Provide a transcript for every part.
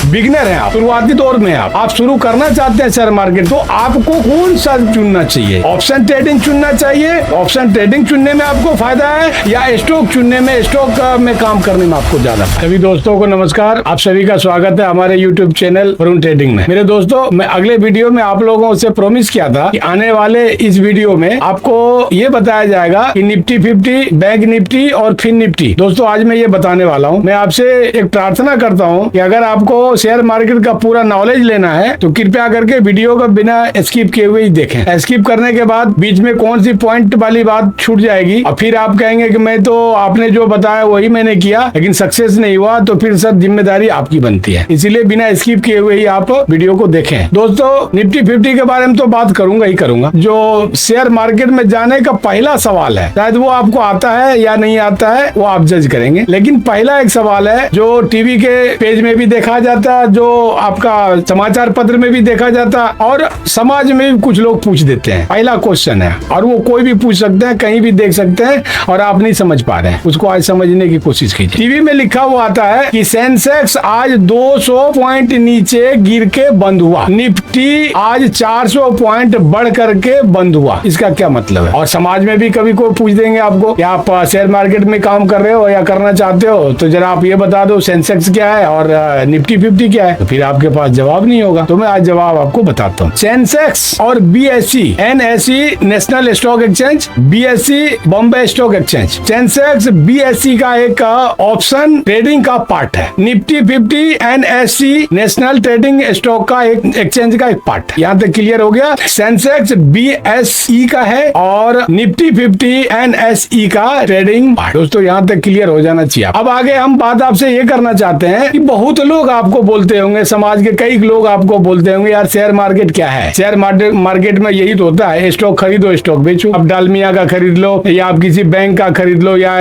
Beginner हैं आप, शुरुआती दौर में आप शुरू करना चाहते हैं शेयर मार्केट, तो आपको कौन सा चुनना चाहिए? ऑप्शन ट्रेडिंग चुनना चाहिए। ऑप्शन ट्रेडिंग चुनने में आपको फायदा है या स्टॉक चुनने में, स्टॉक में काम करने में आपको ज्यादा? सभी दोस्तों को नमस्कार, आप सभी का स्वागत है हमारे यूट्यूब चैनल वरुण ट्रेडिंग में। मेरे दोस्तों, मैं अगले वीडियो में आप लोगों से प्रॉमिस किया था कि आने वाले इस वीडियो में आपको ये बताया जाएगा कि निफ्टी 50, बैंक निफ्टी और फिन निफ्टी। दोस्तों, आज मैं ये बताने वाला हूँ। मैं आपसे एक प्रार्थना करता हूँ कि अगर आपको शेयर मार्केट का पूरा नॉलेज लेना है तो कृपया करके वीडियो को बिना स्किप किए हुए ही देखें। स्किप करने के बाद बीच में कौन सी पॉइंट वाली बात छूट जाएगी और फिर आप कहेंगे कि मैं तो आपने जो बताया वही मैंने किया लेकिन सक्सेस नहीं हुआ, तो फिर सब जिम्मेदारी आपकी बनती है। इसीलिए बिना स्किप किए हुए ही आप वीडियो को देखें। दोस्तों, निफ्टी 50 के बारे में तो बात करूंगा ही करूंगा। जो शेयर मार्केट में जाने का पहला सवाल है, शायद वो आपको आता है या नहीं आता है, वो आप जज करेंगे। लेकिन पहला एक सवाल है जो टीवी के पेज में भी देखा जाता है, जो आपका समाचार पत्र में भी देखा जाता है और समाज में भी कुछ लोग पूछ देते हैं। पहला क्वेश्चन है और वो कोई भी पूछ सकते हैं, कहीं भी देख सकते हैं और आप नहीं समझ पा रहे हैं, उसको आज समझने की कोशिश कीजिए। टीवी में लिखा हुआ आता है कि सेंसेक्स आज 200 पॉइंट नीचे गिर के बंद हुआ, निफ्टी आज 400 पॉइंट बढ़ करके बंद हुआ। इसका क्या मतलब है? और समाज में भी कभी कोई पूछ देंगे आपको कि आप शेयर मार्केट में काम कर रहे हो या करना चाहते हो, तो जरा आप ये बता दो सेंसेक्स क्या है और निफ्टी 50 क्या है, तो फिर आपके पास जवाब नहीं होगा। तो मैं आज जवाब आपको बताता हूँ। सेंसेक्स और BSE, NSE national stock exchange, BSE Bombay stock exchange. Sensex BSE का एक ऑप्शन ट्रेडिंग का पार्ट है, Nifty 50 NSE national trading stock का एक एक्सचेंज का एक पार्ट है। यहाँ तक क्लियर हो गया? सेंसेक्स बीएसई का है और निफ्टी 50 एनएसई का ट्रेडिंग पार्ट। दोस्तों, यहाँ तक क्लियर हो जाना चाहिए। अब आगे हम बात आपसे ये करना चाहते हैं कि बहुत लोग आपको बोलते होंगे, समाज के कई लोग आपको बोलते होंगे, यार शेयर मार्केट क्या है? शेयर मार्केट में यही तो होता है, स्टॉक खरीदो स्टॉक बेचो। अब डालमिया का खरीद लो या आप किसी बैंक का खरीद लो या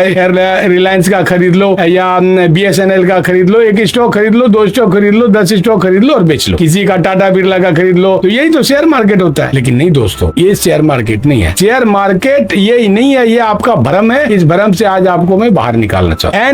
रिलायंस का खरीद लो या बीएसएनएल का खरीद लो। एक स्टॉक खरीद लो, 2 स्टॉक खरीद लो, 10 स्टॉक खरीद लो और बेच लो। किसी का टाटा बिरला का खरीद लो, तो यही तो शेयर मार्केट होता है। लेकिन नहीं दोस्तों, ये शेयर मार्केट नहीं है। शेयर मार्केट यही नहीं है, ये आपका भ्रम है। इस भ्रम से आज आपको मैं बाहर निकालना चाहता हूँ।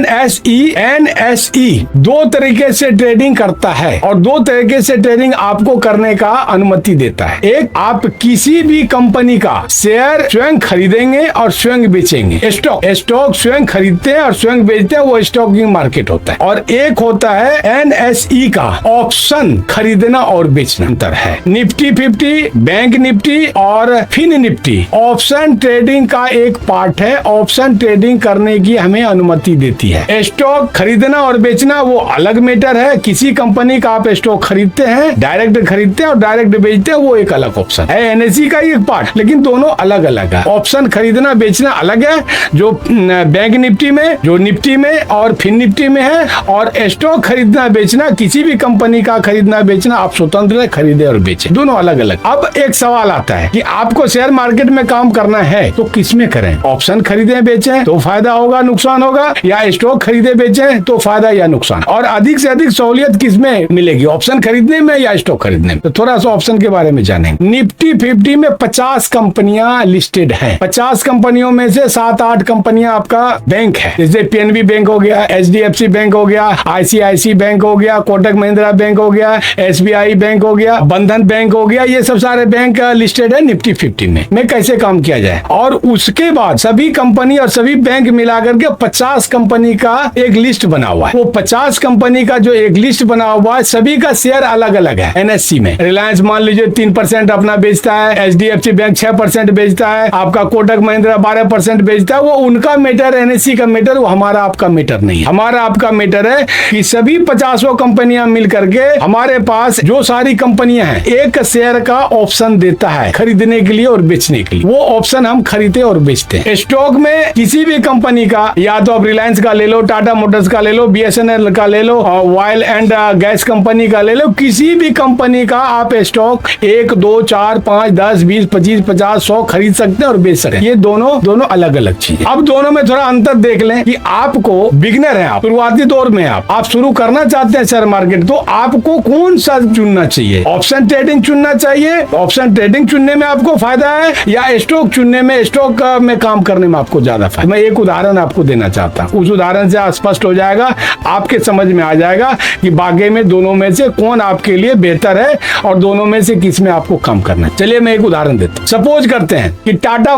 एनएसई 2 तरीके से ट्रेडिंग करता है और 2 तरीके से ट्रेडिंग आपको करने का अनुमति देता है। एक, आप किसी भी कंपनी का शेयर स्वयं खरीदेंगे और स्वयं बेचेंगे। स्टॉक स्वयं खरीदते हैं और स्वयं बेचते हैं, वो स्टॉकिंग मार्केट होता है। और एक होता है एनएसई का ऑप्शन, खरीदना और बेचना। अंतर है। निफ्टी 50, बैंक निफ्टी और फिन निफ्टी ऑप्शन ट्रेडिंग का एक पार्ट है। ऑप्शन ट्रेडिंग करने की हमें अनुमति देती है। स्टॉक खरीदना और बेचना वो अलग मैटर है। किसी कंपनी का आप स्टॉक खरीदते हैं, डायरेक्ट खरीदते हैं और डायरेक्ट बेचते हैं, वो एक अलग ऑप्शन है। एनएसई का एक पार्ट, लेकिन दोनों अलग अलग है। ऑप्शन खरीदना बेचना अलग है, जो बैंक निफ्टी में, जो निफ्टी में और फिन निफ्टी में है। और स्टॉक खरीदना बेचना, किसी भी कंपनी का खरीदना बेचना आप स्वतंत्र है, खरीदे और बेचे, दोनों अलग अलग। अब एक सवाल आता है कि आपको शेयर मार्केट में काम करना है तो किस में करें? ऑप्शन खरीदे बेचें तो फायदा होगा नुकसान होगा, या स्टॉक खरीदे बेचें तो फायदा या नुकसान? और अधिक से अधिक सहूलियत किस में मिलेगी, ऑप्शन खरीदने में या स्टॉक खरीदने में? तो थोड़ा सा ऑप्शन के बारे में जानेंगे। निफ्टी 50 में 50 कंपनियां लिस्टेड हैं। 50 कंपनियों में से 7-8 कंपनियां आपका बैंक है, जैसे पीएनबी बैंक हो गया, एचडीएफसी बैंक हो गया, आईसीआईसी बैंक हो गया, कोटक महिंद्रा बैंक हो गया, एसबीआई बैंक हो गया, बंधन बैंक हो गया। ये सब सारे बैंक लिस्टेड है निफ्टी 50 में कैसे काम किया जाए। और उसके बाद सभी कंपनी और सभी बैंक मिलाकर के 50 कंपनी का एक लिस्ट बना हुआ है। वो 50 कंपनी का जो एक लिस्ट बना हुआ है, सभी का शेयर अलग अलग है। एनएससी में रिलायंस मान लीजिए 3% अपना बेचता है, एचडीएफसी बैंक 6% बेचता है, आपका कोटक महिंद्रा 12% बेचता है। वो उनका मैटर, एनएससी का मैटर, वो हमारा आपका मैटर नहीं है। हमारा आपका मैटर है कि सभी 50 कंपनियां मिल करके हमारे पास जो सारी कंपनियां हैं, एक शेयर का ऑप्शन देता है खरीदने के लिए और बेचने के लिए। वो ऑप्शन हम खरीदते और बेचते हैं। स्टॉक में किसी भी कंपनी का, या तो आप रिलायंस का ले लो, टाटा मोटर्स का ले लो, बीएसएनएल का ले लो, ऑयल एंड गैस कंपनी का ले लो, किसी भी कंपनी का आप स्टॉक 1, 2, 4, 5, 10, 20, 25, 50, 100 खरीद सकते हैं और बेच सकते हैं। ये दोनों अलग अलग चीजें। अब दोनों में थोड़ा अंतर देख लें कि आपको बिगनर है, आप शुरुआती दौर में आप शुरू करना चाहते हैं शेयर मार्केट, तो आपको कौन सा चुनना चाहिए? ऑप्शन ट्रेडिंग चुनना चाहिए। ऑप्शन ट्रेडिंग चुनने में आपको फायदा है या स्टॉक चुनने में, स्टॉक में काम करने में आपको ज्यादा फायदा? मैं एक उदाहरण आपको देना चाहता हूँ, उस उदाहरण से स्पष्ट हो जाएगा, आपके समझ में आ जाएगा कि वाकई में दोनों में से कौन आपके लिए बेहतर है और दोनों में से किस में आपको कम करना है। चलिए मैं एक उदाहरण देता हूँ। सपोज करते हैं कि टाटा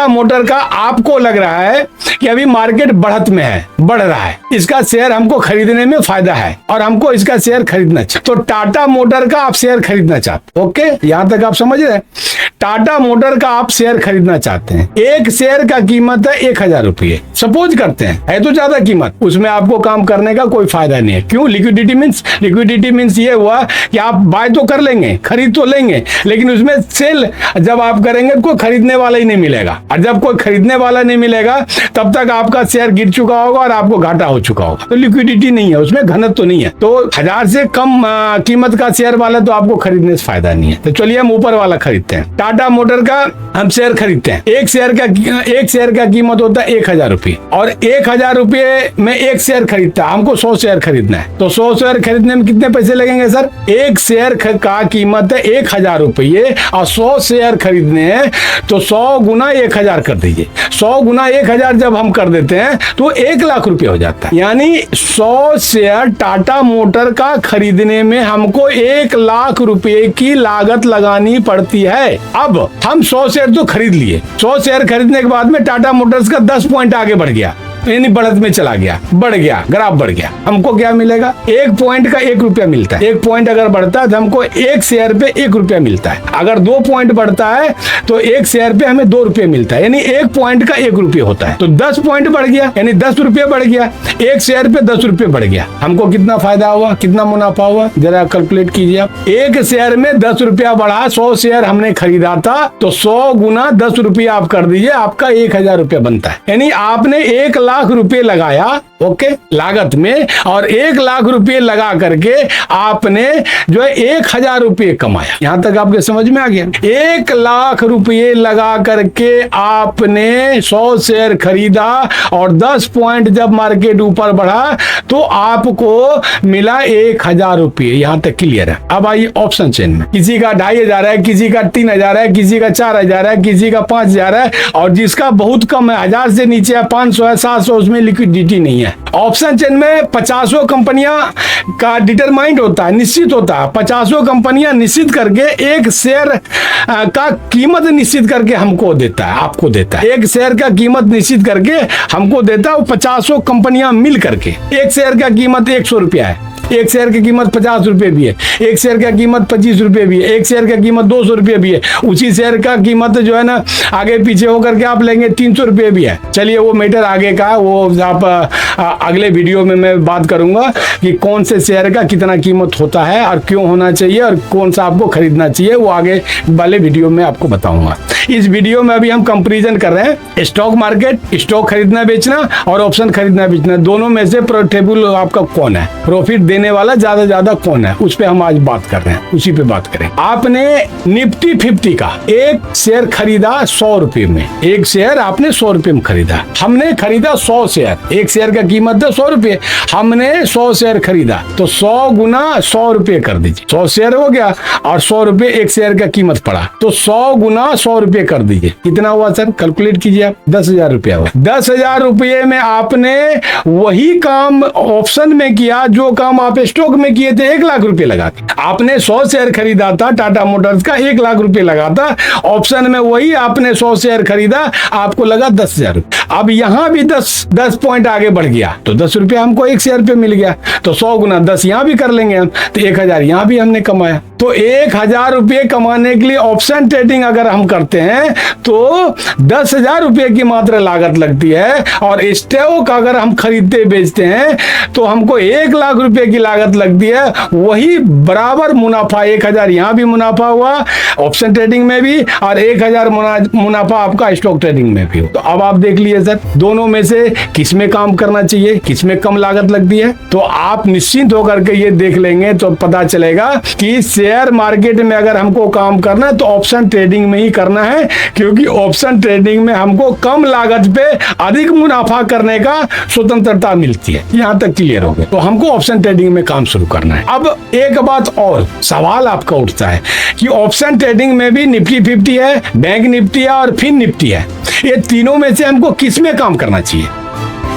मोटर का आपको लग रहा है कि अभी मार्केट बढ़त में है, बढ़ रहा है, इसका शेयर हमको खरीदने में फायदा है और हमको इसका शेयर खरीदना चाहिए, तो टाटा मोटर का आप शेयर खरीदना चाहते। ओके, यहां तक आप समझ रहे हैं। टाटा मोटर का आप शेयर खरीदना चाहते हैं, एक शेयर का कीमत है 1000 रुपये, सपोज करते हैं, है तो ज्यादा कीमत, उसमें आपको काम करने का कोई फायदा नहीं है। क्यों? लिक्विडिटी मीन्स ये हुआ कि आप बाय तो कर लेंगे, खरीद तो लेंगे, लेकिन उसमें सेल जब आप करेंगे कोई खरीदने वाला ही नहीं मिलेगा, और जब कोई खरीदने वाला नहीं मिलेगा तब तक आपका शेयर गिर चुका होगा और आपको घाटा हो चुका होगा। तो लिक्विडिटी नहीं है, उसमें घनत्व तो नहीं है, तो 1000 से कम कीमत का शेयर वाला तो आपको खरीदने से फायदा नहीं है। तो चलिए हम ऊपर वाला खरीदते हैं। टाटा मोटर का हम शेयर खरीदते हैं, एक शेयर का कीमत होता है 1000 रुपये, और 1000 रुपये में एक शेयर खरीदता है, हमको 100 शेयर खरीदना है, तो 100 शेयर खरीदने में कितने पैसे लगेंगे सर? एक शेयर का कीमत है 1000 रुपये और 100 शेयर खरीदने हैं, तो 100 गुना 1000 कर दीजिए। 100 गुना 1000 जब हम कर देते हैं तो 1 लाख रुपये हो जाता है। यानी 100 शेयर टाटा मोटर का खरीदने में हमको 1 लाख रुपए की लागत लगानी पड़ती है। अब हम 100 शेयर तो खरीद लिए, 100 शेयर खरीदने के बाद में टाटा मोटर्स का 10 पॉइंट आगे बढ़ गया, यानी बढ़त में चला गया, बढ़ गया, ग्राफ बढ़ गया, हमको क्या मिलेगा? 1 पॉइंट का 1 रुपया मिलता है। 1 पॉइंट अगर बढ़ता है तो हमको 1 शेयर पे 1 रुपया मिलता है। अगर 2 पॉइंट बढ़ता है तो 1 शेयर पे हमें 2 रुपये मिलता है, यानी 1 पॉइंट का 1 रुपये होता है। तो 10 पॉइंट बढ़ गया, यानी 10 रुपये बढ़ गया, 1 शेयर पे 10 रुपये बढ़ गया। हमको कितना फायदा हुआ, कितना मुनाफा हुआ, जरा कैलकुलेट कीजिए आप। 1 शेयर में 10 रुपया बढ़ा, 100 शेयर हमने खरीदा था, तो 100 गुना 10 रुपये आप कर दीजिए, आपका 1000 रुपया बनता है। यानी आपने 1 लाख रुपए लगाया, ओके, लागत में, और 1 लाख रुपए लगा करके आपने जो है 1000 रुपये कमाया। यहां तक आपके समझ में आ गया? 1 लाख रुपए लगा करके आपने 100 शेयर खरीदा और 10 पॉइंट जब मार्केट ऊपर बढ़ा तो आपको मिला 1000 रुपये। यहां तक क्लियर है? अब आइए ऑप्शन चेन में, किसी का 2500 है, किसी का 3000 है, किसी का 4000 है, किसी का 5000 है, और जिसका बहुत कम है, 1000 से नीचे है, 500 है, 700, उसमें लिक्विडिटी नहीं है। ऑप्शन चेन में 50 कंपनियां का डिटरमाइंड होता है, निश्चित होता है। 50 कंपनियां निश्चित करके एक शेयर का कीमत निश्चित करके हमको देता है, आपको देता है। एक शेयर का कीमत निश्चित करके हमको देता है, वो 50 कंपनियां मिल करके। एक शेयर का कीमत 100 रुपया है, एक शेयर की कीमत 50 रुपए भी है, एक शेयर का कीमत 25 रुपए भी है, एक शेयर का कीमत 200 रुपये भी है, उसी शेयर का कीमत जो है ना आगे पीछे होकर के आप लेंगे 300 रुपये भी है। चलिए वो मैटर आगे का, वो आप अगले वीडियो में मैं बात करूंगा कि कौन से शेयर का कितना कीमत होता है और क्यों होना चाहिए और कौन सा आपको खरीदना चाहिए, वो आगे वाले वीडियो में आपको बताऊंगा। इस वीडियो में अभी हम कंपेरिजन कर रहे हैं स्टॉक मार्केट, स्टॉक खरीदना बेचना और ऑप्शन खरीदना बेचना, दोनों में से प्रॉफिटेबल आपका कौन है, प्रॉफिट देने वाला ज्यादा कौन है, उस पे हम आज बात कर रहे हैं, उसी पे बात करें। आपने निफ्टी 50 का एक शेयर खरीदा 100 रुपये में, एक शेयर आपने 100 रुपये में खरीदा। हमने खरीदा 100 शेयर, एक शेयर का कीमत है 100 रुपये, हमने 100 शेयर खरीदा, तो 100 गुना 100 रुपये कर दीजिए, 100 शेयर हो गया और 100 रुपये एक शेयर का कीमत पड़ा, तो 100 गुना 100 रुपये कर दीजिए। कितना हुआ सर? कैलकुलेट कीजिए आप। 10,000 रुपया हुआ। 10,000 रुपये में आपने वही काम ऑप्शन में किया जो काम आप स्टॉक में किए थे 1 लाख रुपए लगा के। आपने 100 शेयर खरीदा था टाटा मोटर्स का, 1 लाख रुपए लगा था, ऑप्शन में वही आपने 100 शेयर खरीदा, आपको लगा 10,000 रुपये। अब यहां भी 10 पॉइंट आगे बढ़ गया, तो 10 रुपये हमको एक शेयर पे मिल गया, तो 100 गुना 10 यहां भी कर लेंगे हम, तो 1000 यहां भी हमने कमाया। तो 1000 रुपये कमाने के लिए ऑप्शन ट्रेडिंग अगर हम करते हैं तो 10,000 रुपये की मात्र लागत लगती है, और स्टॉक अगर हम खरीदते बेचते हैं तो हमको 1 लाख रुपए की लागत लगती है, वही बराबर मुनाफा 1000 यहां भी मुनाफा हुआ ऑप्शन ट्रेडिंग में भी, और 1000 मुनाफा आपका स्टॉक ट्रेडिंग में भी हो। तो अब आप देख लीजिए सर, दोनों में से किस में काम करना चाहिए, किस में कम लागत लगती है, तो आप निश्चिंत होकर के ये देख लेंगे तो पता चलेगा कि शेयर मार्केट में अगर हमको काम करना है तो ऑप्शन ट्रेडिंग में ही करना है, क्योंकि ऑप्शन ट्रेडिंग में हमको कम लागत पे अधिक मुनाफा करने का स्वतंत्रता मिलती है। यहां तक क्लियर हो गया? तो हमको ऑप्शन ट्रेडिंग में काम शुरू करना है। अब एक बात और सवाल आपका उठता है कि ऑप्शन ट्रेडिंग में भी निफ्टी 50 है, बैंक निफ्टी है और फिन निफ्टी है, ये तीनों में से हमको किस में काम करना चाहिए?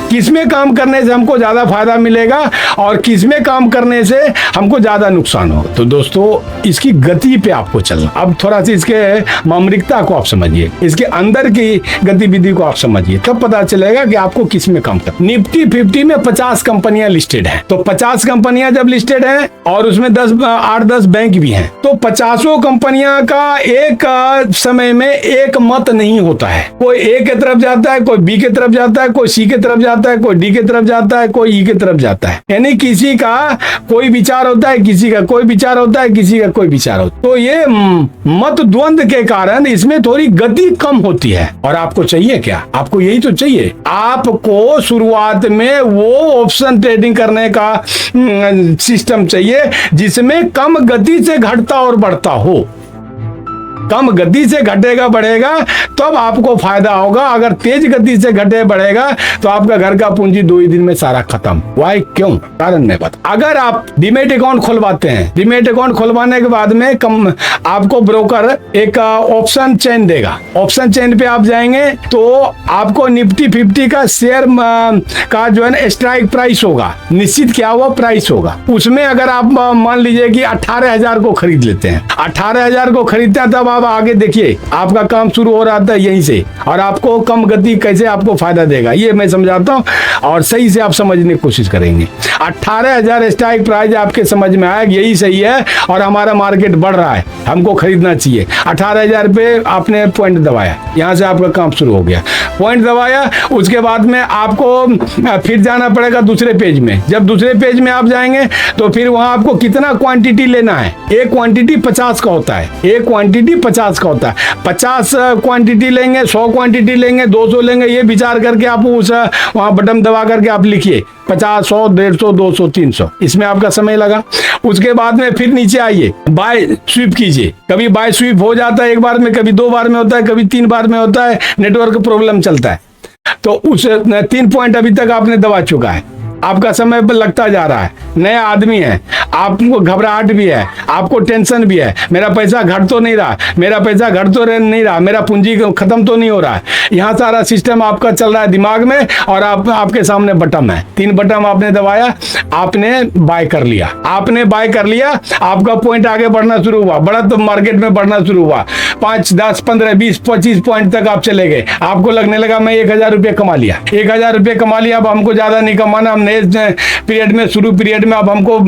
किस में काम करने से हमको ज्यादा फायदा मिलेगा और किस में काम करने से हमको ज्यादा नुकसान हो। तो दोस्तों इसकी गति पे आपको चलना। अब थोड़ा सा इसके मामरिकता को आप समझिए, इसके अंदर की गतिविधि को आप समझिए, तब पता चलेगा कि आपको किस में काम करना। निफ्टी 50 में 50 कंपनियां लिस्टेड हैं, तो 50 कंपनियां जब लिस्टेड हैं और उसमें 8-10 बैंक भी हैं, तो 50 कंपनियां का एक समय में एक मत नहीं होता है। कोई ए के तरफ जाता है, कोई बी के तरफ जाता है, कोई सी के तरफ जाता है, कोई डी के तरफ जाता है, कोई ई के तरफ जाता है। यानी किसी का कोई विचार होता है, किसी का कोई विचार होता है, किसी का कोई विचार होता है। तो ये मत द्वंद के कारण इसमें थोड़ी गति कम होती है। और आपको चाहिए क्या? आपको यही तो चाहिए। आपको शुरुआत में वो ऑप्शन ट्रेडिंग करने का सिस्टम चाहिए जिसमें कम गति से घटता और बढ़ता हो। कम गति से घटेगा बढ़ेगा तब आपको फायदा होगा। अगर तेज गति से घटे बढ़ेगा तो आपका घर का पूंजी 2 ही दिन में सारा खत्म। वाई? क्यों? कारण नहीं पता। अगर आप डीमेट अकाउंट खुलवाते हैं, डीमेट अकाउंट खुलवाने के बाद में आपको ब्रोकर एक ऑप्शन चेन देगा। ऑप्शन चेन पे आप जाएंगे तो आपको निफ्टी 50 का शेयर का जो है स्ट्राइक प्राइस होगा, निश्चित क्या हुआ प्राइस होगा। उसमें अगर आप मान लीजिए कि 18,000 को खरीद लेते हैं, 18,000 को खरीदते हैं, तब आप आगे देखिए आपका काम शुरू हो रहा था यहीं से। और आपको कम गति कैसे आपको फायदा देगा ये मैं समझाता हूँ और सही से आप समझने की कोशिश करेंगे। 18,000 स्ट्राइक प्राइस आपके समझ में आएगा, यही सही है और हमारा मार्केट बढ़ रहा है, हमको खरीदना चाहिए। 18,000 पे आपने पॉइंट दबाया, यहाँ से आपका काम शुरू हो गया। पॉइंट दबाया, उसके बाद में आपको फिर जाना पड़ेगा दूसरे पेज में। जब दूसरे पेज में आप जाएंगे तो फिर वहां आपको कितना क्वांटिटी लेना है। एक क्वांटिटी 50 का होता है, एक क्वांटिटी 50 का होता है। 50 क्वांटिटी लेंगे, 100 क्वांटिटी लेंगे, 200 लेंगे, ये विचार करके आप उस वहां बटन दबा करके आप लिखिए 50, 100, 150, 200, 300। इसमें आपका समय लगा। उसके बाद में फिर नीचे आइए, बाय स्वीप कीजिए। कभी बाय स्वीप हो जाता है एक बार में, कभी 2 बार में होता है, कभी 3 बार में होता है, नेटवर्क प्रॉब्लम चलता है। तो उस 3 पॉइंट अभी तक आपने दबा चुका है, आपका समय पर लगता जा रहा है। नया आदमी है, आपको घबराहट भी है, आपको टेंशन भी है, मेरा पैसा घट तो नहीं रहा, मेरा पैसा घट तो नहीं रहा, मेरा पूंजी खत्म तो नहीं हो रहा है। यहाँ सारा सिस्टम आपका चल रहा है दिमाग में और आपके सामने बटन है, 3 बटन आपने दबाया, आपने बाय कर लिया। आपने बाय कर लिया, आपका पॉइंट आगे बढ़ना शुरू हुआ, बढ़ा तो मार्केट में बढ़ना शुरू हुआ। 5, 10, 15, 20, 25 पॉइंट तक आप चले गए। आपको लगने लगा मैं 1,000 रुपये कमा लिया, 1,000 रुपये कमा लिया, अब हमको ज्यादा नहीं कमाना, हम नए पीरियड में, शुरू पीरियड में अब हमको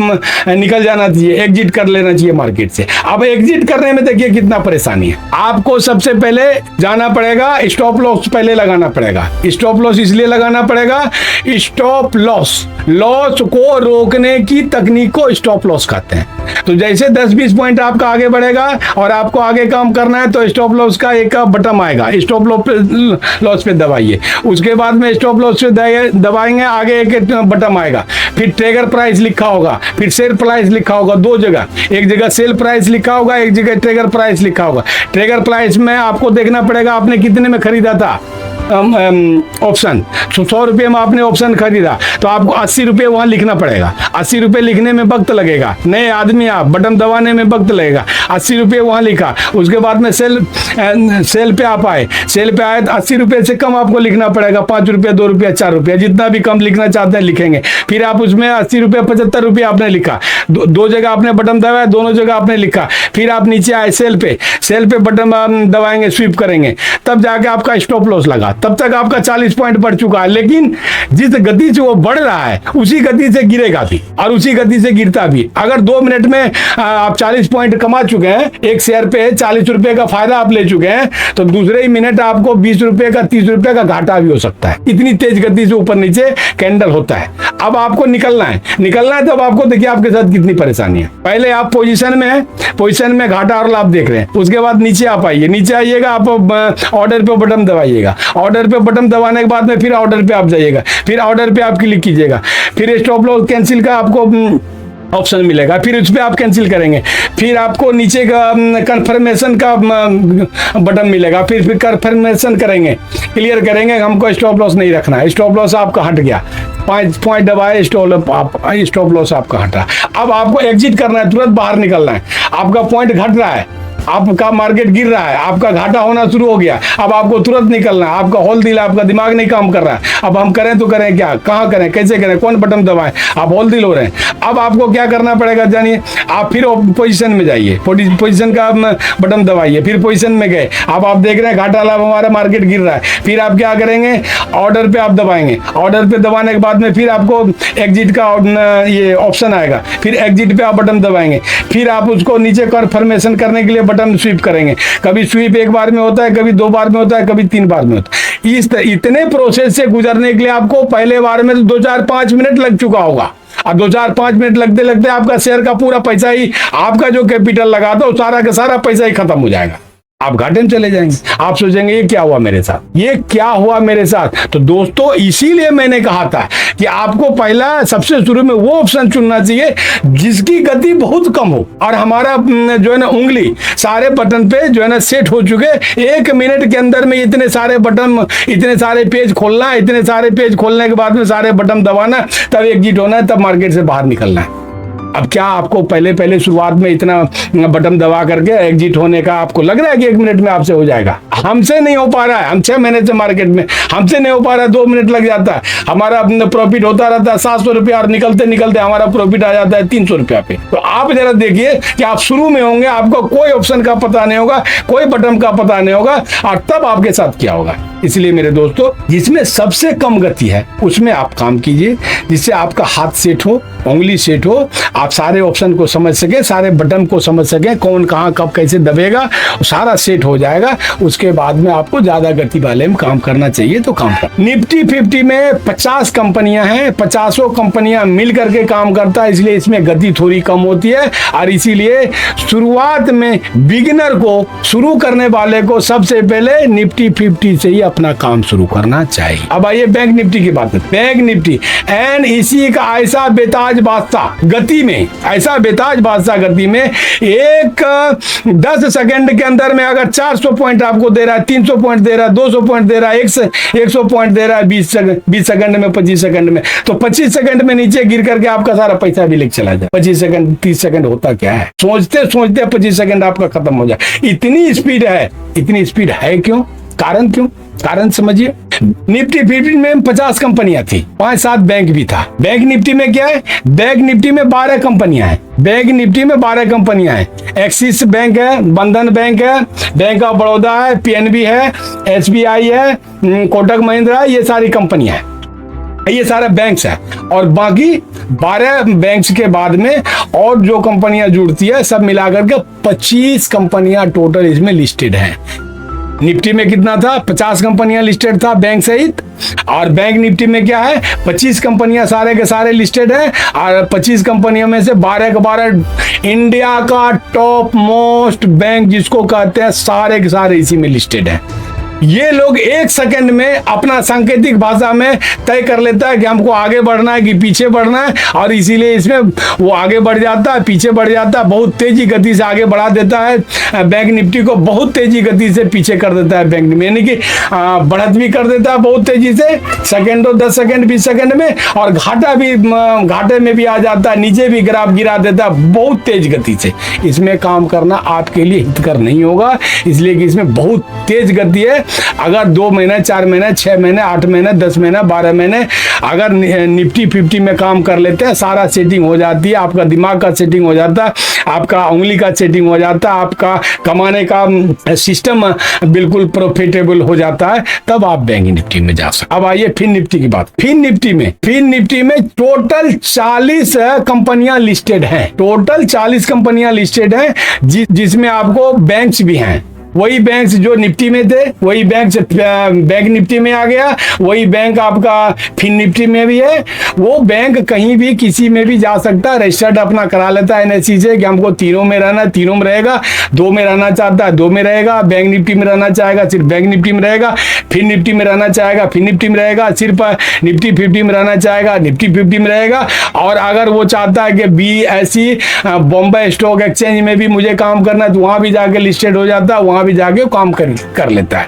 निकल जाना चाहिए, एग्जिट कर लेना चाहिए मार्केट से। अब एग्जिट करने में देखिए कितना परेशानी है। आपको सबसे पहले जाना पड़ेगा, स्टॉप लॉस पहले लगाना पड़ेगा। स्टॉप लॉस इसलिए लगाना पड़ेगा, स्टॉप लॉस को रोकने की तकनीक को स्टॉप लॉस कहते हैं। तो जैसे 10-20 पॉइंट आपका आगे बढ़ेगा और आपको आगे काम करना है तो स्टॉप लॉस का एक बटन आएगा, स्टॉप लॉस पे दबाइए। उसके बाद में स्टॉप लॉस पे दबाएंगे, आगे एक बटन आएगा, फिर ट्रिगर प्राइस लिखा होगा, फिर सेल प्राइस लिखा होगा, 2 जगह, एक जगह सेल प्राइस लिखा होगा, एक जगह ट्रिगर प्राइस लिखा होगा। ट्रिगर प्राइस में आपको देखना पड़ेगा आपने कितने में खरीदा था ऑप्शन। 100 रुपये में आपने ऑप्शन खरीदा तो आपको 80 रुपये वहां लिखना पड़ेगा। 80 रुपये लिखने में वक्त लगेगा, नए आदमी आप, बटन दबाने में वक्त लगेगा। 80 रुपये वहां लिखा, उसके बाद में सेल पे आप आए, सेल पे आए तो 80 रुपये से कम आपको लिखना पड़ेगा, 5 रुपये, 2 रुपये, 4 रुपये, जितना भी कम लिखना चाहते हैं लिखेंगे। फिर आप उसमें 80 रुपये, 75 रुपये आपने लिखा, 2 जगह आपने बटन दबाया, दोनों जगह आपने लिखा। फिर आप नीचे आए सेल पे बटन दबाएंगे, स्वीप करेंगे, तब जाके आपका स्टॉप लॉस लगा। तब तक आपका 40 पॉइंट बढ़ चुका है। लेकिन जिस गति से वो बढ़ रहा है उसी गति से गिरेगा भी और उसी गति से गिरता भी। अगर 2 मिनट में आप 40 पॉइंट कमा चुके हैं, एक शेयर पे 40 रुपए का फायदा आप ले चुके हैं, तो दूसरे ही मिनट आपको 20 रुपए का, 30 रुपए का घाटा भी हो सकता है। इतनी तेज गति से ऊपर नीचे कैंडल होता है। अब आपको निकलना है तब आपको देखिए आपके साथ कितनी परेशानी है। पहले आप पोजीशन में घाटा और लाभ देख रहे हैं, उसके बाद नीचे आप आइए, नीचे आइएगा, आप ऑर्डर पे बटन दबाइएगा, ऑर्डर पे बटन दबाने के बाद में फिर ऑर्डर पे आप जाइएगा, फिर ऑर्डर पे आप क्लिक कीजिएगा, फिर स्टॉप लॉस कैंसिल का आपको ऑप्शन मिलेगा, फिर उस पर आप कैंसिल करेंगे, फिर आपको नीचे का कंफर्मेशन का बटन मिलेगा, फिर कंफर्मेशन करेंगे, क्लियर करेंगे हमको स्टॉप लॉस नहीं रखना है, स्टॉप लॉस आपका हट गया, 5 पॉइंट दबाए, स्टॉप लॉस आपका हटा। अब आपको एग्जिट करना है, तुरंत बाहर निकलना है। आपका पॉइंट घट रहा है, आपका मार्केट गिर रहा है, आपका घाटा होना शुरू हो गया, अब आपको तुरंत निकलना है, आपका होल दिल, आपका दिमाग नहीं काम कर रहा है, अब हम करें तो करें क्या, कहाँ करें, कैसे करें, कौन बटन दबाएं, आप होल दिल हो रहे हैं। अब आपको क्या करना पड़ेगा जानिए, आप फिर पोजीशन में जाइए, पोजीशन का बटन दबाइए, फिर पोजीशन में गए, अब आप देख रहे हैं घाटा लाभ हमारा मार्केट गिर रहा है, फिर आप क्या करेंगे, ऑर्डर पे आप दबाएंगे, ऑर्डर पे दबाने के बाद में फिर आपको एग्जिट का ये ऑप्शन आएगा, फिर एग्जिट पे आप बटन दबाएंगे, फिर आप उसको नीचे कन्फर्मेशन करने के लिए बटन स्वीप करेंगे। कभी स्वीप एक बार में होता है, कभी 2 बार में होता है, कभी 3 बार में होता है। इतने प्रोसेस से गुजरने के लिए आपको पहले बार में 2-4-5 मिनट लग चुका होगा, और 2-4-5 मिनट लगते लगते आपका शेयर का पूरा पैसा ही, आपका जो कैपिटल लगा था सारा का सारा पैसा ही खत्म हो जाएगा, आप घाटे में चले जाएंगे। आप सोचेंगे ये क्या हुआ मेरे साथ, ये क्या हुआ मेरे साथ। तो दोस्तों इसीलिए मैंने कहा था कि आपको पहला सबसे शुरू में वो ऑप्शन चुनना चाहिए जिसकी गति बहुत कम हो, और हमारा जो है ना उंगली सारे बटन पे जो है ना सेट हो चुके, 1 मिनट के अंदर में इतने सारे बटन, इतने सारे पेज खोलना, इतने सारे पेज खोलने के बाद में सारे बटन दबाना, तब एग्जिट होना है, तब मार्केट से बाहर निकलना है। अब क्या आपको पहले शुरुआत में इतना बटन दबा करके एग्जिट होने का आपको लग रहा है कि 1 मिनट में आपसे हो जाएगा? हमसे नहीं हो पा रहा है, हम 6 महीने से मार्केट में, हमसे नहीं हो पा रहा है, 2 मिनट लग जाता है, हमारा प्रॉफिट होता रहता है 700 रुपया, और निकलते निकलते हमारा प्रॉफिट आ जाता है 300 रुपया पे। तो आप जरा देखिए कि आप शुरू में होंगे, आपको कोई ऑप्शन का पता नहीं होगा, कोई बटन का पता नहीं होगा, और तब आपके साथ क्या होगा। इसलिए मेरे दोस्तों, जिसमें सबसे कम गति है उसमें आप काम कीजिए, जिससे आपका हाथ सेट हो, उंगली सेट हो, आप सारे ऑप्शन को समझ सके, सारे बटन को समझ सके, कौन कहाँ कब कैसे दबेगा, सारा सेट हो जाएगा। उसके बाद में आपको ज्यादा गति वाले में काम करना चाहिए तो काम कर। निफ्टी 50 में 50 कंपनियां हैं, 50 कंपनियां मिल करके काम करता है, इसलिए इसमें गति थोड़ी कम होती है, और इसीलिए शुरुआत में बिगिनर को, शुरू करने वाले को सबसे पहले निफ्टी 50 से ही अपना काम शुरू करना चाहिए। अब आइए बैंक निफ्टी की बात है। बैंक निफ्टी एंड इसी का ऐसा बेताज बादशाह गति में, ऐसा बेताज बादशाह गति में, एक 10 सेकंड के अंदर में अगर 400 पॉइंट आपको दे रहा है, 300 पॉइंट दे रहा है, 200 पॉइंट दे रहा है, 100 पॉइंट दे रहा है 20 सेकंड में, 25 सेकंड में, तो 25 सेकंड में नीचे गिर करके आपका सारा पैसा भी लेके चला जाए। 25 सेकंड 30 सेकंड होता क्या है, सोचते सोचते 25 सेकंड आपका खत्म हो जाए। इतनी स्पीड है, इतनी स्पीड है क्यों? कारण क्यों? कारण समझिए। निफ्टी 50 में 50 कंपनियां थी, 5-7 बैंक भी था। बैंक निफ्टी में क्या है? बैंक निफ्टी में 12 कंपनियां हैं। बैंक निफ्टी में 12 कंपनियां हैं। एक्सिस बैंक है, बंधन बैंक है, बैंक ऑफ बड़ौदा है, पीएनबी है, एसबीआई है, कोटक महिंद्रा है, ये सारी कंपनियां हैं, ये सारे बैंक्स है। और बाकी 12 बैंक्स के बाद में और जो कंपनियां जुड़ती है, सब मिलाकर के 25 कंपनियां टोटल इसमें लिस्टेड हैं। निफ्टी में कितना था? 50 कंपनियां लिस्टेड था बैंक सहित, और बैंक निफ्टी में क्या है? 25 कंपनियां सारे के सारे लिस्टेड हैं, और 25 कंपनियों में से 12 के 12 इंडिया का टॉप मोस्ट बैंक जिसको कहते हैं, सारे के सारे इसी में लिस्टेड हैं। ये लोग 1 सेकंड में अपना सांकेतिक भाषा में तय कर लेता है कि हमको आगे बढ़ना है कि पीछे बढ़ना है, और इसीलिए इसमें वो आगे बढ़ जाता है, पीछे बढ़ जाता है, बहुत तेजी गति से आगे बढ़ा देता है। बैंक निफ्टी को बहुत तेजी गति से पीछे कर देता है बैंक निफ्टी, यानी कि बढ़त भी कर देता है बहुत तेजी से, सेकंडों 10 सेकंड 20 सेकंड में, और घाटा भी, घाटे में भी आ जाता है, नीचे भी ग्राफ गिरा देता है बहुत तेज गति से। इसमें काम करना आपके लिए हितकर नहीं होगा, इसलिए कि इसमें बहुत तेज गति है। अगर 2 महीने, 4 महीने, 6 महीने, 8 महीने, 10 महीने, 12 महीने अगर निफ्टी 50 में काम कर लेते हैं, सारा सेटिंग हो जाती है, आपका दिमाग का सेटिंग हो जाता है, आपका उंगली का सेटिंग हो जाता है, आपका कमाने का सिस्टम बिल्कुल प्रॉफिटेबल हो जाता है, तब आप बैंक निफ्टी में जा सकते। अब आइए फिन निफ्टी की बात। फिन निफ्टी में टोटल 40 कंपनियां लिस्टेड हैं, टोटल 40 कंपनियां लिस्टेड हैं, जिसमें आपको बैंक्स भी हैं। वही बैंक जो निफ्टी में थे, वही बैंक बैंक निफ्टी में आ गया, वही बैंक आपका फिन निफ्टी में भी है। वो बैंक कहीं भी किसी में भी जा सकता है, रजिस्टर्ड अपना करा लेता है एनएसई से कि हमको तीनों में रहना है, तीनों में रहेगा, 2 में रहना चाहता है 2 में रहेगा, बैंक निफ्टी में रहना चाहेगा सिर्फ बैंक निफ्टी में रहेगा, फिन निफ्टी में रहना चाहेगा फिन निफ्टी में रहेगा, सिर्फ निफ्टी 50 में रहना चाहेगा निफ्टी 50 में रहेगा। और अगर वो चाहता है कि BSE बॉम्बे स्टॉक एक्सचेंज में भी मुझे काम करना है, तो वहां भी जाके लिस्टेड हो जाता है, वहां भी जाके काम कर लेता है।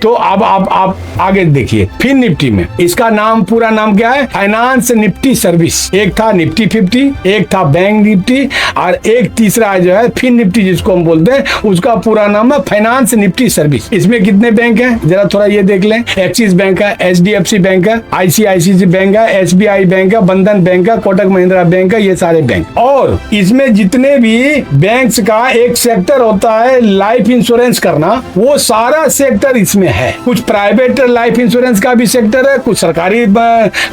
तो अब आप आगे देखिए फिन निफ्टी में इसका नाम पूरा नाम क्या है, फाइनेंस निफ्टी सर्विस। एक था निफ्टी 50, एक था बैंक निफ्टी और एक तीसरा जो है फिन निफ्टी जिसको हम बोलते हैं, उसका पूरा नाम है फाइनेंस निफ्टी सर्विस। इसमें कितने बैंक हैं जरा थोड़ा ये देख लें। एक्सिस बैंक है, HDFC बैंक है, ICICI बैंक है, SBI बैंक है, बंधन बैंक है, कोटक महिंद्रा बैंक है, ये सारे बैंक। और इसमें जितने भी बैंक्स का एक सेक्टर होता है लाइफ इंश्योरेंस करना, वो सारा सेक्टर इसमें है। कुछ प्राइवेट लाइफ इंश्योरेंस का भी सेक्टर है, कुछ सरकारी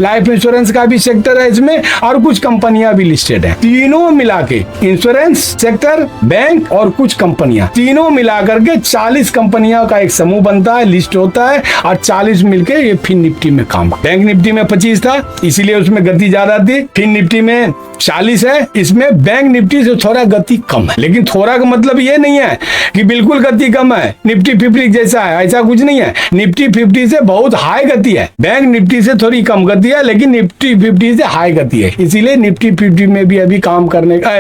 लाइफ इंश्योरेंस का भी सेक्टर है इसमें, और कुछ कंपनियां भी लिस्टेड है। तीनों मिला के इंश्योरेंस सेक्टर, बैंक और कुछ कंपनियां, तीनों मिलाकर के 40 कंपनियों का एक समूह बनता है, लिस्ट होता है, और 40 मिलके ये फिन निफ्टी में काम। बैंक निफ्टी में 25 था इसीलिए उसमें गति ज्यादा थी, फिन निफ्टी में 40 है, इसमें बैंक निफ्टी से थोड़ा गति कम है। लेकिन थोड़ा का मतलब ये नहीं है कि बिल्कुल गति कम है, निफ्टी 50 जैसा है, ऐसा कुछ नहीं है। निफ्टी 50 से बहुत हाई गति है, बैंक निफ्टी से थोड़ी कम गति है, लेकिन निफ्टी 50 से हाई गति है। इसीलिए निफ्टी 50 में भी अभी काम करने का,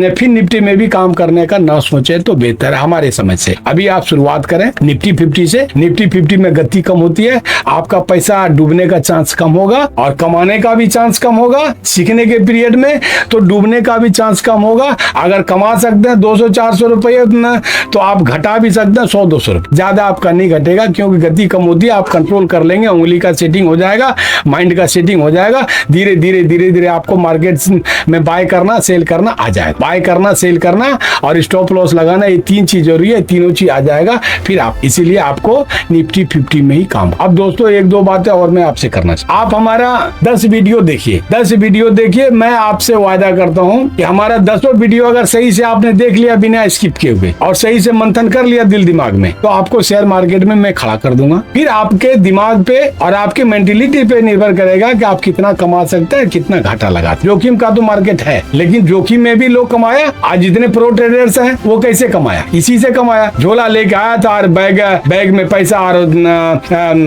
फिन निफ्टी में भी काम करने का ना सोचे तो बेहतर है हमारे समझ से। अभी आप शुरुआत करें निफ्टी 50 से। निफ्टी 50 में गति कम होती है, आपका पैसा डूबने का चांस कम होगा और कमाने का भी चांस कम होगा। सीखने के पीरियड में तो डूबने का भी चांस कम होगा। अगर कमा सकते हैं 200-400 रुपये तो आप घटा भी सकते हैं 100-200 रुपये, ज्यादा आपका नहीं घटेगा क्योंकि गति कम होती है। आप कंट्रोल कर लेंगे, उंगली का सेटिंग हो जाएगा, माइंड का सेटिंग हो जाएगा। धीरे धीरे आपको मार्केट में बाय करना सेल करना आ जाएगा। बाय करना सेल करना और स्टॉप लॉस लगाना, ये 3 चीज जरूरी है, तीनों चीज आ जाएगा फिर आप। इसीलिए आपको निफ्टी 50 में ही काम। अब दोस्तों 1-2 बातें और मैं आपसे करना चाहता हूं। आप हमारा 10 वीडियो देखिए, 10 वीडियो देखिए। मैं आपसे वादा करता हूं कि हमारा 10 वीडियो अगर सही से आपने देख लिया बिना स्किप किए हुए और सही से मंथन कर लिया दिल दिमाग में, तो आपको शेयर मार्केट में मैं खड़ा कर दूंगा। फिर आपके दिमाग पे और आपके मेंटेलिटी पे निर्भर करेगा कि आप कितना कमा सकते हैं, कितना घाटा लगा। जोखिम का तो मार्केट है, लेकिन जोखिम में भी लोग कमाया। आज जितने प्रो ट्रेडर्स हैं वो कैसे कमाया, इसी से कमाया। झोला लेके आया था और बैग में पैसा और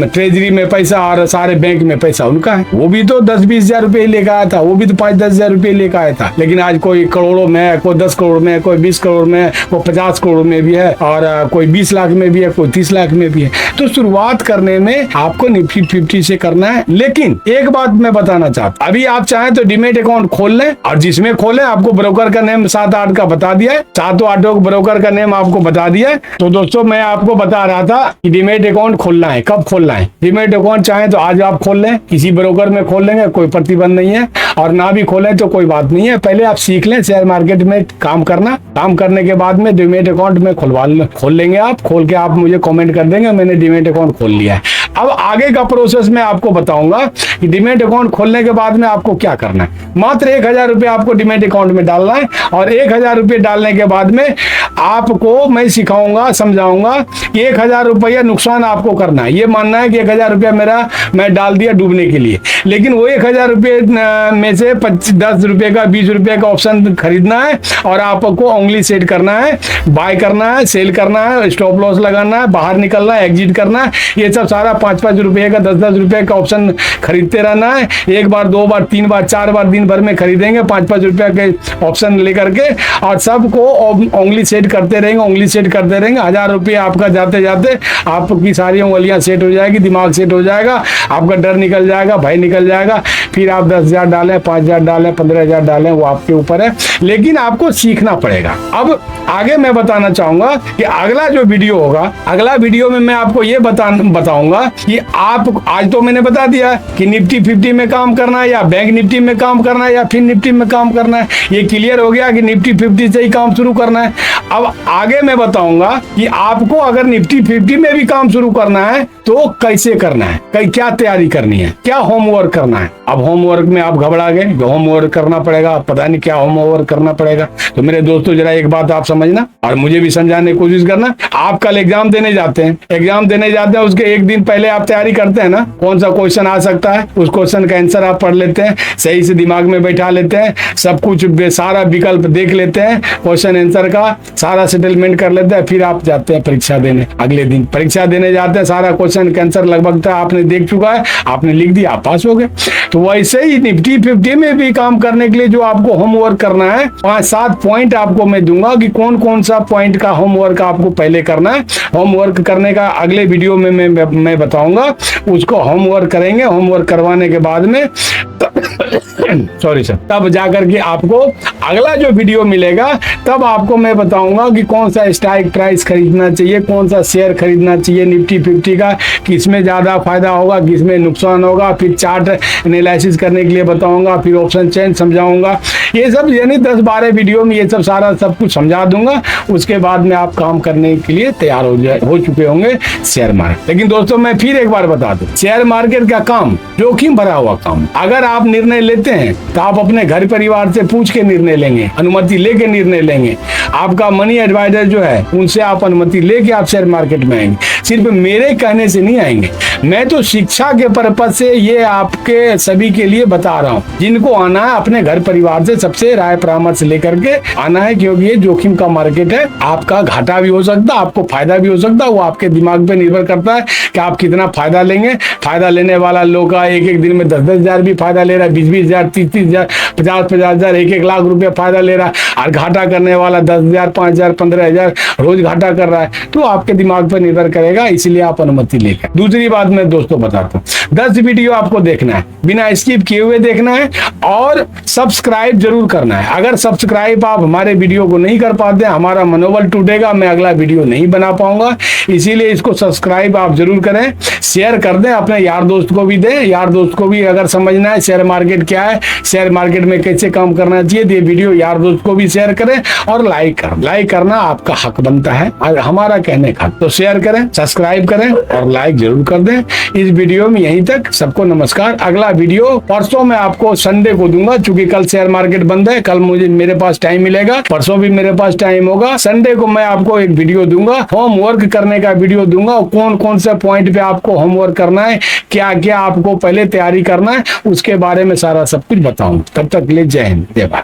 ट्रेजरी में पैसा और सारे बैंक में पैसा उनका है। वो भी तो 10-20 हजार रुपए लेकर आया था, वो भी तो 5-10 हजार रुपए लेकर आया था। लेकिन आज कोई करोड़ों में है, कोई 10 करोड़ में है, कोई 20 करोड़ में है, कोई 50 करोड़ में भी है, और कोई 20 लाख में भी है, कोई 30 लाख में भी है। तो शुरुआत करने में आपको निफ्टी 50 से करना है। लेकिन एक बात मैं बताना चाहता हूं, अभी आप चाहें तो डीमेट अकाउंट खोल लें, और जिसमें खोलें आपको ब्रोकर का नेम 7-8 का बता दिया है, 7-8 ब्रोकर का नेम आपको बता दिया है। तो दोस्तों मैं आपको बता रहा था कि डीमेट अकाउंट खोलना है, कब खोलना है। डीमेट अकाउंट चाहे तो आज आप खोल लें, किसी ब्रोकर में खोल लेंगे, कोई प्रतिबंध नहीं है, और ना भी खोलें तो कोई बात नहीं है। पहले आप सीख लें शेयर मार्केट में काम करना, काम करने के बाद में डीमेट अकाउंट में खोल लेंगे। आप खोल के आप मुझे कमेंट कर देंगे मैंने डीमेट अकाउंट खोल लिया है। अब आगे का प्रोसेस मैं आपको बताऊंगा कि डीमेट अकाउंट खोलने के बाद में आपको क्या करना है। मात्र 1000 रुपये आपको डीमेट अकाउंट में डालना है, और 1000 रुपये डालने के बाद में आपको मैं सिखाऊंगा, समझाऊंगा कि 1000 रुपया नुकसान आपको करना है। ये मानना है कि 1000 रुपया मेरा मैं डाल दिया डूबने के लिए, लेकिन वो 1000 रुपये में से 10 रुपये का 20 रुपये का ऑप्शन खरीदना है, और आपको उंगली सेट करना है, बाय करना है, सेल करना है, स्टॉप लॉस लगाना है, बाहर निकलना है, एग्जिट करना है। ये सब सारा 5-5 रुपये का 10-10 रुपये का ऑप्शन खरीदते रहना है। 1 बार 2 बार 3 बार 4 बार दिन भर में खरीदेंगे 5-5 रुपये के ऑप्शन लेकर के, और सबको उंगली सेट करते रहेंगे, उंगली सेट करते रहेंगे। 1000 रुपये आपका जाते जाते आपकी सारी उंगलियां सेट हो जाएगी, दिमाग सेट हो जाएगा, आपका डर निकल जाएगा, भय निकल जाएगा। फिर आप 10,000 डालें, 5,000 डालें, 15,000 डालें, वो आपके ऊपर है, लेकिन आपको सीखना पड़ेगा। अब आगे मैं बताना चाहूंगा कि अगला जो वीडियो होगा, अगला वीडियो में मैं आपको ये बताऊंगा कि आप, आज तो मैंने बता दिया कि निफ्टी 50 में काम करना है या बैंक निफ्टी में काम करना है या फिर निफ्टी में काम करना है। ये क्लियर हो गया कि निफ्टी 50 से ही काम शुरू करना है। अब आगे मैं बताऊंगा कि आपको अगर निफ्टी 50 में भी काम शुरू करना है तो कैसे करना है, क्या तैयारी करनी है, क्या होमवर्क करना है। अब होमवर्क में आप घबरा गए, होमवर्क करना पड़ेगा, पता नहीं क्या होमवर्क करना पड़ेगा। तो मेरे दोस्तों जरा एक बात आप समझना और मुझे भी समझाने की कोशिश करना। आप कल एग्जाम देने जाते हैं, उसके एक दिन पहले आप तैयारी करते हैं ना, कौन सा क्वेश्चन आ सकता है, उस क्वेश्चन का आंसर आप पढ़ लेते हैं, सही से दिमाग में बैठा लेते हैं, सब कुछ सारा विकल्प देख लेते हैं, क्वेश्चन आंसर का सारा सेटलमेंट कर लेते हैं, फिर आप जाते हैं परीक्षा देने। अगले दिन परीक्षा देने जाते हैं, सारा क्वेश्चन आंसर लगभग था आपने देख चुका है, आपने लिख दिया, आप पास हो गए। तो वैसे ही निफ्टी 50 में भी काम करने के लिए जो आपको होमवर्क करना है, 5-7 पॉइंट आपको मैं दूंगा कि कौन कौन सा पॉइंट का होमवर्क आपको पहले करना है। होमवर्क करने का अगले वीडियो में मैं बताऊंगा, उसको होमवर्क करेंगे। होमवर्क करवाने के बाद में सॉरी सर, तब जाकर के आपको अगला जो वीडियो मिलेगा तब आपको मैं बताऊंगा कि कौन सा स्ट्राइक प्राइस खरीदना चाहिए, कौन सा शेयर खरीदना चाहिए निफ्टी 50 का, किसमें ज्यादा फायदा होगा, किसमें नुकसान होगा। फिर चार्ट एनालिसिस करने के लिए बताऊंगा, फिर ऑप्शन चेंज समझाऊंगा। ये सब यानी 10-12 वीडियो में ये सब सारा सब कुछ समझा दूंगा। उसके बाद में आप काम करने के लिए तैयार हो चुके होंगे शेयर मार्केट। लेकिन दोस्तों मैं फिर एक बार बता दूं, शेयर मार्केट का काम जोखिम भरा हुआ काम। अगर आप निर्णय लेते हैं तो आप अपने घर परिवार से पूछ के निर्णय लेंगे, अनुमति लेके निर्णय लेंगे। आपका मनी एडवाइजर जो है उनसे आप अनुमति लेके आप शेयर मार्केट में आएंगे। सिर्फ मेरे कहने से नहीं आएंगे, मैं तो शिक्षा के पर्पज से ये आपके सभी के लिए बता रहा हूँ। जिनको आना है अपने घर परिवार से सबसे राय परामर्श लेकर के आना है, क्योंकि ये जोखिम का मार्केट है। आपका घाटा भी हो सकता है, आपको फायदा भी हो सकता है। वो आपके दिमाग पे निर्भर करता है कि आप कितना फायदा लेंगे। फायदा लेने वाला लोग का एक दिन में 10-10 हजार भी फायदा ले रहा है, 20-20 हजार, 30-30 हजार, 50-50 हजार, 1-1 लाख रुपया फायदा ले रहा है। और घाटा करने वाला 10 हजार, 5 हजार, 15 हजार रोज घाटा कर रहा है। तो आपके दिमाग पर निर्भर करेगा, इसलिए आप अनुमति लेकर। दूसरी बात मैं दोस्तों बताता हूँ, 10 वीडियो आपको देखना है, बिना स्किप किए हुए देखना है और सब्सक्राइब जरूर करना है। अगर सब्सक्राइब आप हमारे वीडियो को नहीं कर पाते, हमारा मनोबल टूटेगा, मैं अगला वीडियो नहीं बना पाऊंगा। इसीलिए इसको सब्सक्राइब आप जरूर करें, शेयर कर दें, अपने यार दोस्त को भी दें। यार दोस्त को भी अगर समझना है शेयर मार्केट क्या है, शेयर मार्केट में कैसे काम करना चाहिए, तो ये वीडियो यार दोस्त को भी शेयर करें और लाइक करना आपका हक बनता है और हमारा कहने का। तो शेयर करें, सब्सक्राइब करें और लाइक जरूर कर दें। इस वीडियो में यहीं तक, सबको नमस्कार। अगला वीडियो परसों मैं आपको संडे को दूंगा, क्योंकि कल शेयर मार्केट बंद है। कल मेरे पास टाइम मिलेगा, परसों भी मेरे पास टाइम होगा। संडे को मैं आपको एक वीडियो दूंगा, होमवर्क करने का वीडियो दूंगा। कौन कौन से पॉइंट पे आपको होमवर्क करना है, क्या क्या आपको पहले तैयारी करना है, उसके बारे में सारा सब कुछ बताऊंगा। तब तक ले जय हिंद, जय भारत।